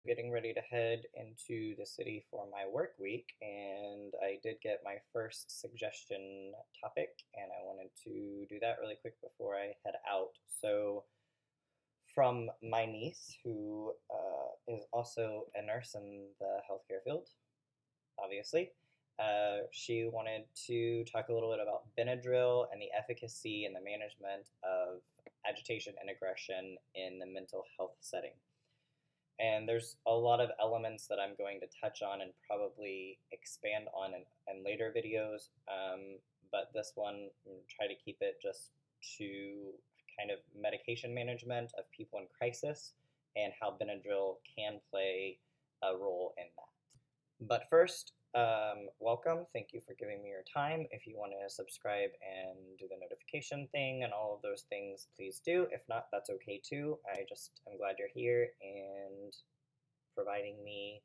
Getting ready to head into the city for my work week, and I did get my first suggestion topic, and I wanted to do that really quick before I head out. So, from my niece, who is also a nurse in the healthcare field, obviously, she wanted to talk a little bit about Benadryl and the efficacy and the management of agitation and aggression in the mental health setting. And there's a lot of elements that I'm going to touch on and probably expand on in later videos. But this one, I'm gonna try to keep it just to kind of medication management of people in crisis and how Benadryl can play a role in that. But first, welcome. Thank you for giving me your time. If you want to subscribe and do the notification thing and all of those things, please do. If not, that's okay too. I'm glad you're here and providing me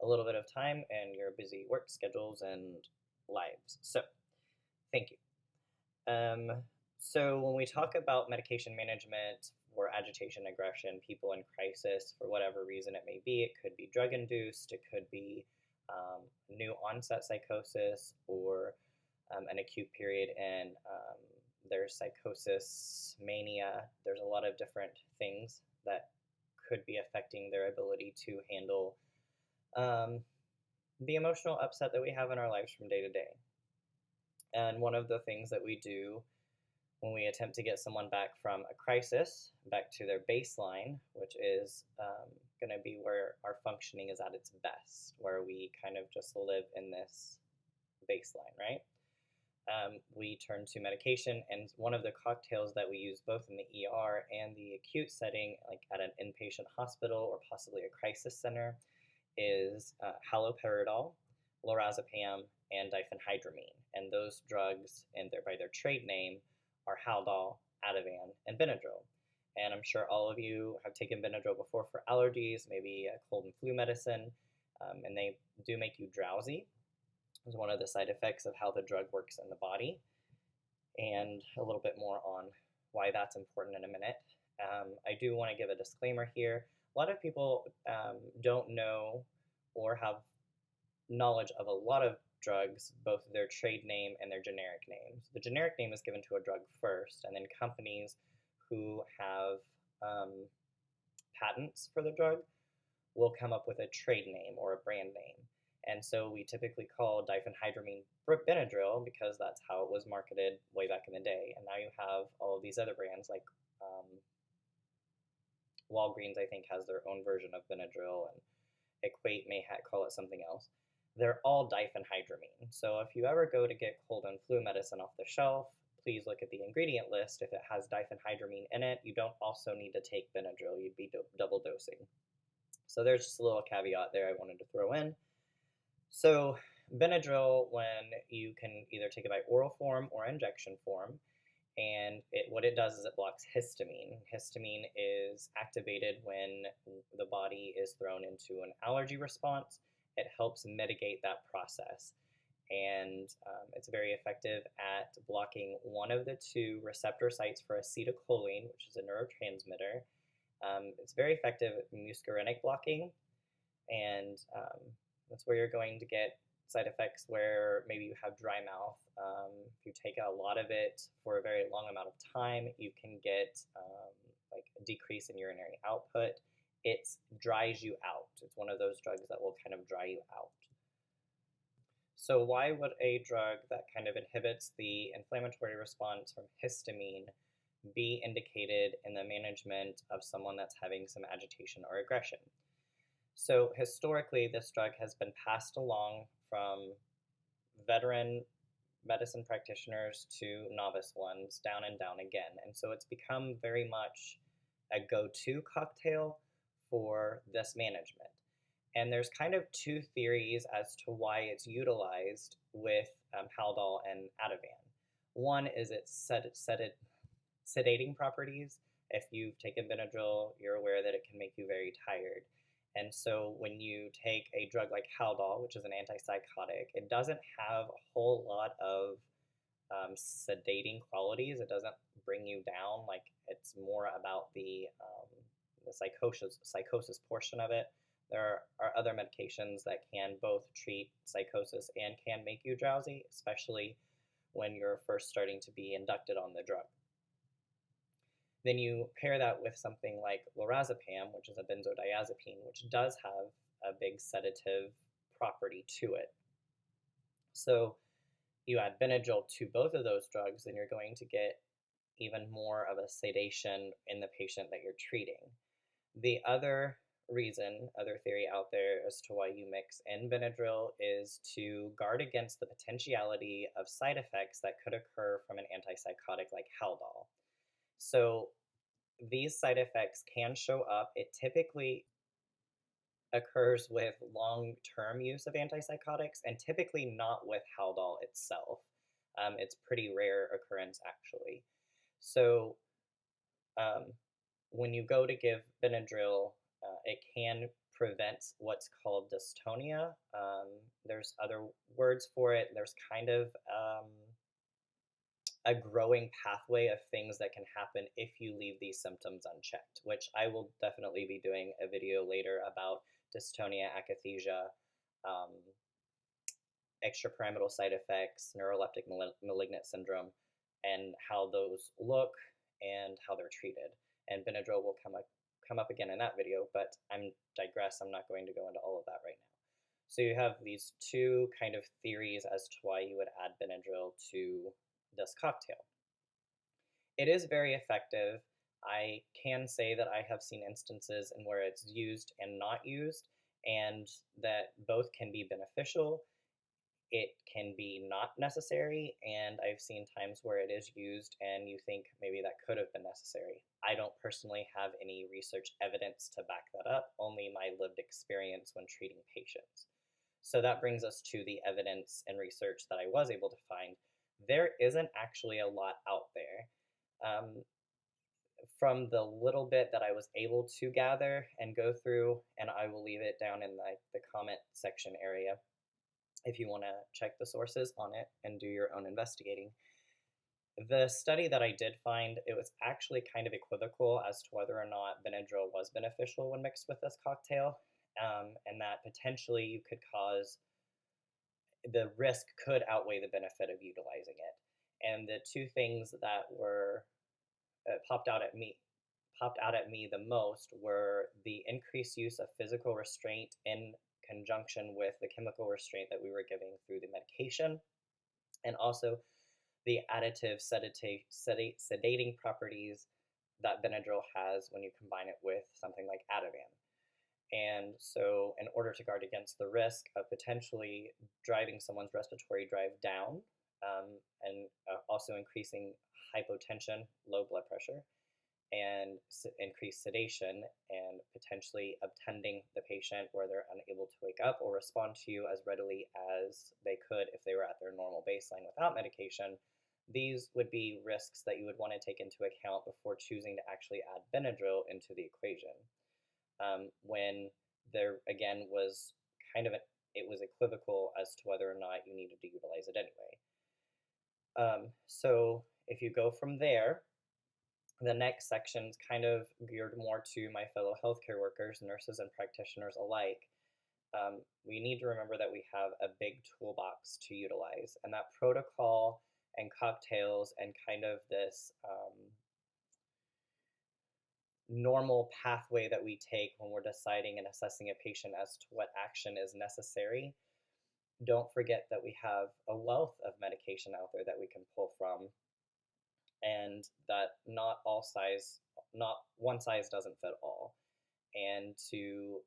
a little bit of time and your busy work schedules and lives. So, thank you. So when we talk about medication management for agitation, aggression, people in crisis, for whatever reason it may be, it could be drug induced, it could be new onset psychosis, or an acute period and there's psychosis, mania. There's a lot of different things that could be affecting their ability to handle the emotional upset that we have in our lives from day to day. And one of the things that we do when we attempt to get someone back from a crisis back to their baseline, which is going to be where our functioning is at its best, where we kind of just live in this baseline, right? We turn to medication, and one of the cocktails that we use both in the ER and the acute setting, like at an inpatient hospital or possibly a crisis center, is haloperidol, lorazepam, and diphenhydramine. And those drugs, and by their trade name, are Haldol, Ativan, and Benadryl. And I'm sure all of you have taken Benadryl before for allergies, maybe a cold and flu medicine, and they do make you drowsy. It's one of the side effects of how the drug works in the body, and a little bit more on why that's important in a minute. I do want to give a disclaimer here. A lot of people don't know or have knowledge of a lot of drugs, both their trade name and their generic names. The generic name is given to a drug first, and then companies who have patents for the drug will come up with a trade name or a brand name. And so we typically call diphenhydramine Benadryl because that's how it was marketed way back in the day. And now you have all of these other brands like Walgreens, I think, has their own version of Benadryl, and Equate may call it something else. They're all diphenhydramine. So if you ever go to get cold and flu medicine off the shelf, please look at the ingredient list. If it has diphenhydramine in it, you don't also need to take Benadryl. You'd be double dosing. So there's just a little caveat there I wanted to throw in. So Benadryl, when you can either take it by oral form or injection form, and what it does is it blocks histamine. Histamine is activated when the body is thrown into an allergy response. It helps mitigate that process, and it's very effective at blocking one of the two receptor sites for acetylcholine, which is a neurotransmitter. It's very effective at muscarinic blocking, and that's where you're going to get side effects where maybe you have dry mouth. If you take a lot of it for a very long amount of time, you can get like a decrease in urinary output. It dries you out. It's one of those drugs that will kind of dry you out. So why would a drug that kind of inhibits the inflammatory response from histamine be indicated in the management of someone that's having some agitation or aggression? So historically, this drug has been passed along from veteran medicine practitioners to novice ones, down and down again. And so it's become very much a go-to cocktail for this management. And there's kind of two theories as to why it's utilized with Haldol and Ativan. One is its sedating properties. If you've taken Benadryl, you're aware that it can make you very tired. And so when you take a drug like Haldol, which is an antipsychotic, it doesn't have a whole lot of sedating qualities. It doesn't bring you down. Like, it's more about the psychosis portion of it There are other medications that can both treat psychosis and can make you drowsy, especially when you're first starting to be inducted on the drug. Then you pair that with something like lorazepam, which is a benzodiazepine, which does have a big sedative property to it. So you add Benadryl to both of those drugs, then you're going to get even more of a sedation in the patient that you're treating. The other other theory out there as to why you mix in Benadryl is to guard against the potentiality of side effects that could occur from an antipsychotic like Haldol. So these side effects can show up. It typically occurs with long-term use of antipsychotics and typically not with Haldol itself. It's pretty rare occurrence actually. So um, when you go to give Benadryl, it can prevent what's called dystonia. There's other words for it. There's kind of a growing pathway of things that can happen if you leave these symptoms unchecked, which I will definitely be doing a video later about dystonia, akathisia, um, extrapyramidal side effects, neuroleptic malignant syndrome, and how those look and how they're treated. And Benadryl will come up again in that video, but I'm not going to go into all of that right now. So you have these two kind of theories as to why you would add Benadryl to this cocktail. It is very effective. I can say that I have seen instances in where it's used and not used, and that both can be beneficial. It can be not necessary, and I've seen times where it is used and you think maybe that could have been necessary. I don't personally have any research evidence to back that up, only my lived experience when treating patients. So that brings us to the evidence and research that I was able to find. There isn't actually a lot out there. From the little bit that I was able to gather and go through, and I will leave it down in the comment section area if you want to check the sources on it and do your own investigating. The study that I did find, it was actually kind of equivocal as to whether or not Benadryl was beneficial when mixed with this cocktail, and that potentially you could cause the risk could outweigh the benefit of utilizing it. And the two things that were popped out at me the most were the increased use of physical restraint in conjunction with the chemical restraint that we were giving through the medication, and also the additive sedating properties that Benadryl has when you combine it with something like Ativan. And so in order to guard against the risk of potentially driving someone's respiratory drive down, and also increasing hypotension, low blood pressure, and increased sedation, and potentially obtending the patient where they're unable to wake up or respond to you as readily as they could if they were at their normal baseline without medication, these would be risks that you would want to take into account before choosing to actually add Benadryl into the equation. When there, again, was it was equivocal as to whether or not you needed to utilize it anyway. So if you go from there, the next section is kind of geared more to my fellow healthcare workers, nurses, and practitioners alike. We need to remember that we have a big toolbox to utilize, and that protocol and cocktails and kind of this normal pathway that we take when we're deciding and assessing a patient as to what action is necessary. Don't forget that we have a wealth of medication out there that we can pull from, and that not one size doesn't fit all. And to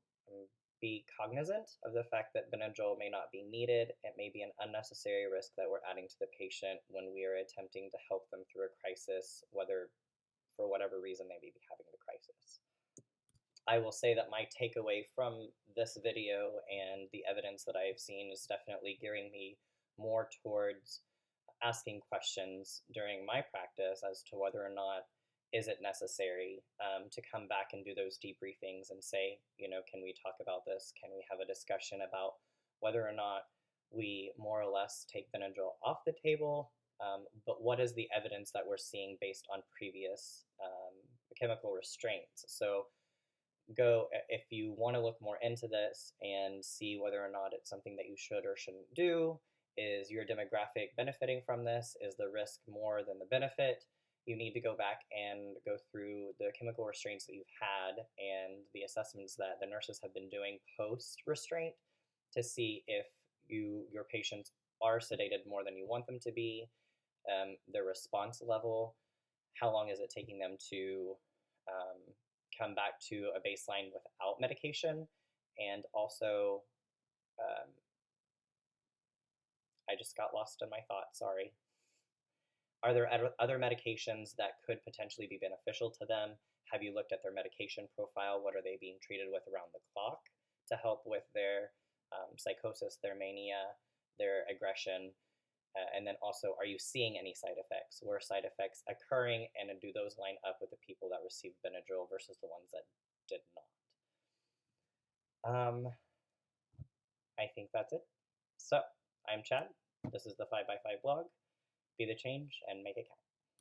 be cognizant of the fact that Benadryl may not be needed, it may be an unnecessary risk that we're adding to the patient when we are attempting to help them through a crisis, whether for whatever reason they may be having the crisis. I will say that my takeaway from this video and the evidence that I have seen is definitely gearing me more towards asking questions during my practice as to whether or not is it necessary to come back and do those debriefings and say, can we talk about this? Can we have a discussion about whether or not we more or less take Benadryl off the table? But what is the evidence that we're seeing based on previous chemical restraints? So if you want to look more into this and see whether or not it's something that you should or shouldn't do. Is your demographic benefiting from this? Is the risk more than the benefit? You need to go back and go through the chemical restraints that you've had and the assessments that the nurses have been doing post restraint to see if your patients are sedated more than you want them to be, their response level, how long is it taking them to um, come back to a baseline without medication, and also, um, I just got lost in my thoughts, sorry. Are there other medications that could potentially be beneficial to them? Have you looked at their medication profile? What are they being treated with around the clock to help with their psychosis, their mania, their aggression? And then also, are you seeing any side effects? Were side effects occurring, and do those line up with the people that received Benadryl versus the ones that did not? I think that's it. So, I'm Chad. This is the 5 by 5 blog. Be the change and make it count.